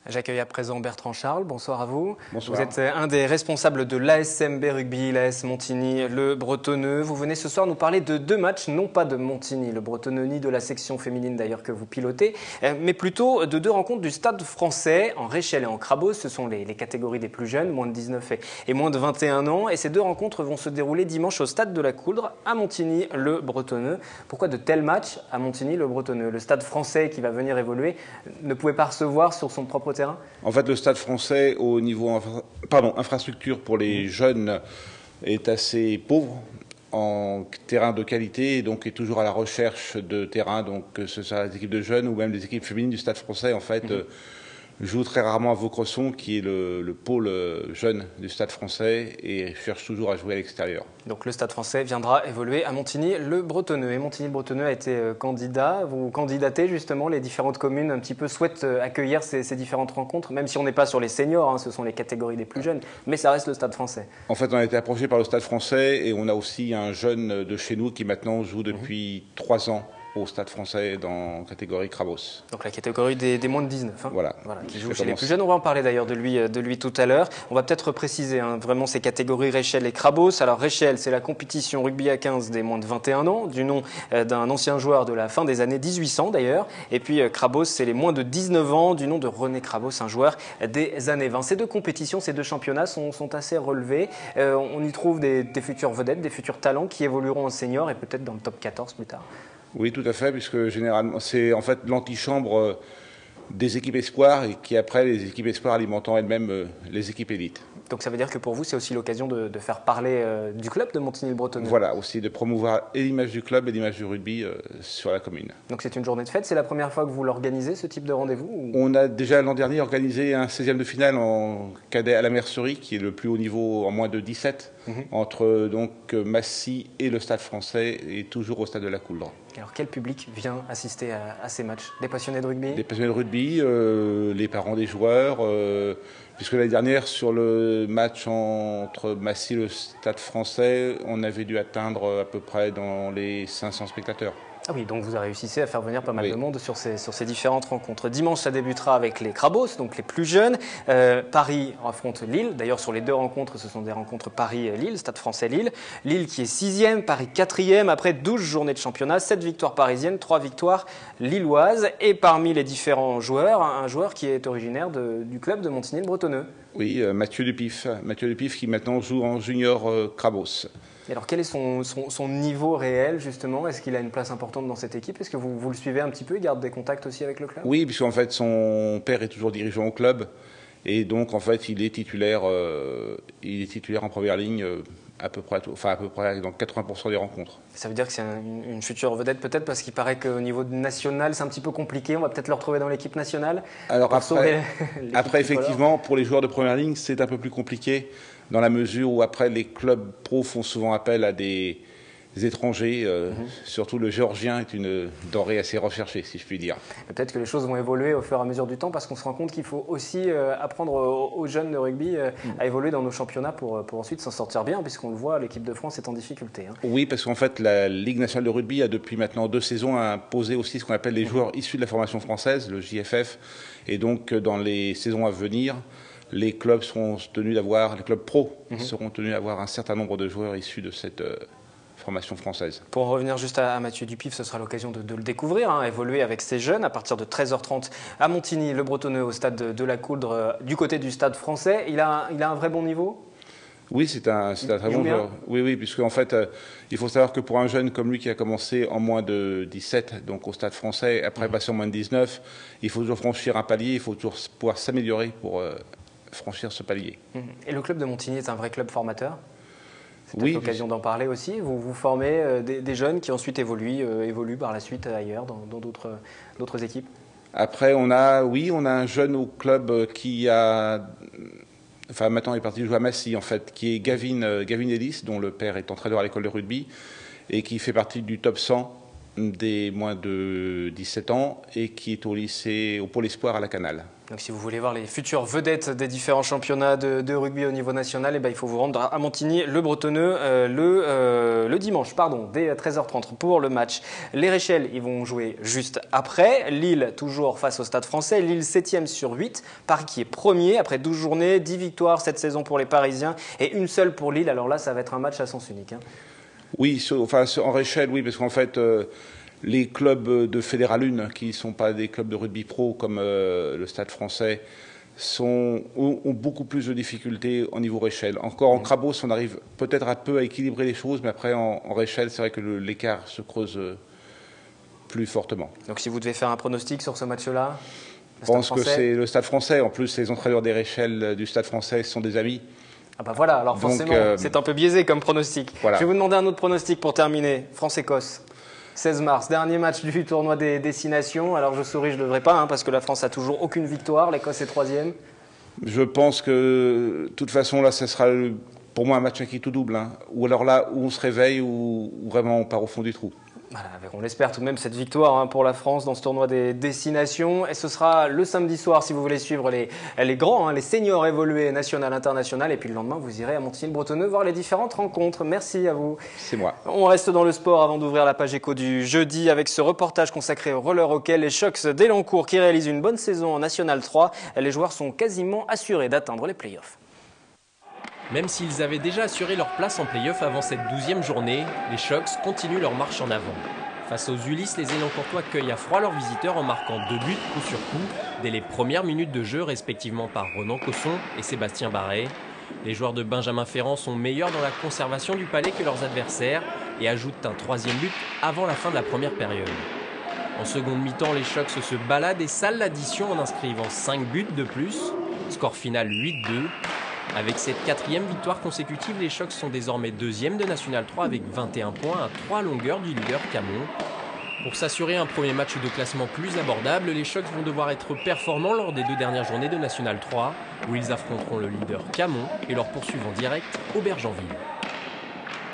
J'accueille à présent Bertrand Charles, bonsoir à vous. Bonsoir. Vous êtes un des responsables de l'ASMB Rugby, l'AS Montigny, le Bretonneux. Vous venez ce soir nous parler de deux matchs, non pas de Montigny, le Bretonneux, ni de la section féminine d'ailleurs que vous pilotez, mais plutôt de deux rencontres du Stade français, en Réchelle et en Crabos. Ce sont les catégories des plus jeunes, moins de 19 et moins de 21 ans. Et ces deux rencontres vont se dérouler dimanche au Stade de la Couldre, à Montigny, le Bretonneux. Pourquoi de tels matchs à Montigny, le Bretonneux? Le Stade français qui va venir évoluer ne pouvait pas recevoir sur son propre terrain? En fait, le Stade français, au niveau infrastructure pour les jeunes, est assez pauvre en terrain de qualité et donc est toujours à la recherche de terrain. Donc, que ce soit les équipes de jeunes ou même les équipes féminines du Stade français, en fait, jouent très rarement à Vaucresson, qui est le pôle jeune du Stade français, et cherche toujours à jouer à l'extérieur. Donc le Stade français viendra évoluer à Montigny-le-Bretonneux. Et Montigny-le-Bretonneux a été candidat. Vous candidatez justement, les différentes communes un petit peu souhaitent accueillir ces différentes rencontres, même si on n'est pas sur les seniors, hein, ce sont les catégories des plus jeunes, mais ça reste le Stade français. En fait, on a été approché par le Stade français et on a aussi un jeune de chez nous qui maintenant joue depuis 3 ans au Stade français dans catégorie Crabos. Donc la catégorie des moins de 19, hein, voilà, qui joue chez les plus jeunes. On va en parler d'ailleurs de lui tout à l'heure. On va peut-être préciser vraiment ces catégories Réchelle et Crabos. Alors Réchelle, c'est la compétition rugby à 15 des moins de 21 ans, du nom d'un ancien joueur de la fin des années 1800 d'ailleurs. Et puis Crabos, c'est les moins de 19 ans, du nom de René Crabos, un joueur des années 20. Ces deux compétitions, ces deux championnats sont assez relevés. On y trouve des futures vedettes, des futurs talents qui évolueront en senior et peut-être dans le top 14 plus tard. Oui, tout à fait, puisque généralement, c'est en fait l'antichambre des équipes espoirs et qui après les équipes espoirs alimentant elles-mêmes les équipes élites. Donc ça veut dire que pour vous, c'est aussi l'occasion de faire parler du club de Montigny-le-Bretonneux. Voilà, aussi de promouvoir et l'image du club et l'image du rugby sur la commune. Donc c'est une journée de fête, c'est la première fois que vous l'organisez, ce type de rendez-vous ou... On a déjà l'an dernier organisé un 16e de finale en cadet à la Mercerie, qui est le plus haut niveau en moins de 17, entre donc Massy et le Stade français, et toujours au Stade de la Couldre. Alors quel public vient assister à ces matchs? Des passionnés de rugby? Des passionnés de rugby, les parents des joueurs, puisque l'année dernière, sur le match entre Massy et le Stade français, on avait dû atteindre à peu près dans les 500 spectateurs. Ah oui, donc vous avez réussi à faire venir pas mal de monde sur ces différentes rencontres. Dimanche, ça débutera avec les Crabos, donc les plus jeunes. Paris affronte Lille. D'ailleurs, sur les deux rencontres, ce sont des rencontres Paris-Lille, Stade français-Lille. Lille qui est 6e, Paris 4e, après 12 journées de championnat, 7 victoires parisiennes, 3 victoires lilloises. Et parmi les différents joueurs, un joueur qui est originaire du club de Montigny-le-Bretonneux. Oui, Mathieu Dupif. Mathieu Dupif qui maintenant joue en junior Crabos. Et alors, quel est son niveau réel, justement? Est-ce qu'il a une place importante dans cette équipe? Est-ce que vous le suivez un petit peu? Il garde des contacts aussi avec le club? Oui, puisqu'en fait, son père est toujours dirigeant au club. Et donc, en fait, il est titulaire en première ligne à peu près dans 80% des rencontres. Ça veut dire que c'est une future vedette peut-être, parce qu'il paraît qu'au niveau national, c'est un petit peu compliqué. On va peut-être le retrouver dans l'équipe nationale. Alors après effectivement, pour les joueurs de première ligne, c'est un peu plus compliqué, dans la mesure où après les clubs pros font souvent appel à des étrangers, surtout le géorgien est une denrée assez recherchée, si je puis dire. Peut-être que les choses vont évoluer au fur et à mesure du temps, parce qu'on se rend compte qu'il faut aussi apprendre aux jeunes de rugby à évoluer dans nos championnats pour ensuite s'en sortir bien, puisqu'on le voit, l'équipe de France est en difficulté. Oui, parce qu'en fait, la Ligue nationale de rugby a depuis maintenant 2 saisons imposé aussi ce qu'on appelle les joueurs issus de la formation française, le JFF, et donc dans les saisons à venir, les clubs seront tenus d'avoir, les clubs pros seront tenus d'avoir un certain nombre de joueurs issus de cette formation française. Pour en revenir juste à Mathieu Dupif, ce sera l'occasion de le découvrir, évoluer avec ces jeunes à partir de 13h30 à Montigny-le-Bretonneux, au stade de la Couldre, du côté du Stade français. Il a un vrai bon niveau? Oui, c'est un très bon joueur. Oui, puisque en fait, il faut savoir que pour un jeune comme lui qui a commencé en moins de 17, donc au Stade français, après passer en moins de 19, il faut toujours franchir un palier, il faut toujours pouvoir s'améliorer pour franchir ce palier. Et le club de Montigny est un vrai club formateur? C'est oui, l'occasion d'en parler aussi. Vous formez des jeunes qui ensuite évoluent par la suite ailleurs, dans d'autres équipes? Après, on a un jeune au club qui a... Enfin, maintenant, il est parti jouer à Massy, en fait, qui est Gavin Ellis, dont le père est entraîneur à l'école de rugby, et qui fait partie du top 100 des moins de 17 ans et qui est au Pôle Espoir à la Canale. Donc si vous voulez voir les futures vedettes des différents championnats de rugby au niveau national, il faut vous rendre à Montigny-le-Bretonneux le dimanche, dès 13h30 pour le match. Les Réchelles, ils vont jouer juste après. Lille, toujours face au Stade Français. Lille 7e sur 8. Paris qui est premier après 12 journées, 10 victoires cette saison pour les Parisiens et une seule pour Lille. Alors là, ça va être un match à sens unique. Oui, en Réchelle, oui, parce qu'en fait, les clubs de Fédéral 1, qui ne sont pas des clubs de rugby pro comme le Stade Français, ont beaucoup plus de difficultés au niveau Réchelle. Encore en Crabos, on arrive peut-être un peu à équilibrer les choses, mais après en Réchelle, c'est vrai que l'écart se creuse plus fortement. Donc si vous devez faire un pronostic sur ce match-là, je pense que c'est le Stade Français. En plus, les entraîneurs des Réchelles du Stade Français sont des amis. Ah bah voilà, alors forcément, c'est un peu biaisé comme pronostic. Voilà. Je vais vous demander un autre pronostic pour terminer. France-Écosse, 16 mars, dernier match du tournoi des destinations. Alors je souris, je ne devrais pas, parce que la France a toujours aucune victoire. L'Écosse est 3e. Je pense que, de toute façon, là, ce sera pour moi un match qui tout double. Ou alors là, où on se réveille, ou vraiment on part au fond du trou. Voilà, on l'espère tout de même cette victoire pour la France dans ce tournoi des destinations. Et ce sera le samedi soir si vous voulez suivre les grands, les seniors évolués national, international. Et puis le lendemain, vous irez à Montigny-le-Bretonneux voir les différentes rencontres. Merci à vous. C'est moi. On reste dans le sport avant d'ouvrir la page éco du jeudi avec ce reportage consacré au roller hockey. Les Shucks d'Elancourt qui réalisent une bonne saison en National 3. Les joueurs sont quasiment assurés d'atteindre les playoffs. Même s'ils avaient déjà assuré leur place en play-off avant cette 12e journée, les Shucks continuent leur marche en avant. Face aux Ulysses, les Élancourtois cueillent à froid leurs visiteurs en marquant 2 buts coup sur coup dès les premières minutes de jeu, respectivement par Ronan Cosson et Sébastien Barret. Les joueurs de Benjamin Ferrand sont meilleurs dans la conservation du palais que leurs adversaires et ajoutent un 3e but avant la fin de la première période. En seconde mi-temps, les Shucks se baladent et salent l'addition en inscrivant 5 buts de plus. Score final 8-2. Avec cette 4e victoire consécutive, les Shucks sont désormais 2e de National 3 avec 21 points à 3 longueurs du leader Camon. Pour s'assurer un premier match de classement plus abordable, les Shucks vont devoir être performants lors des 2 dernières journées de National 3, où ils affronteront le leader Camon et leur poursuivant direct Aubergenville.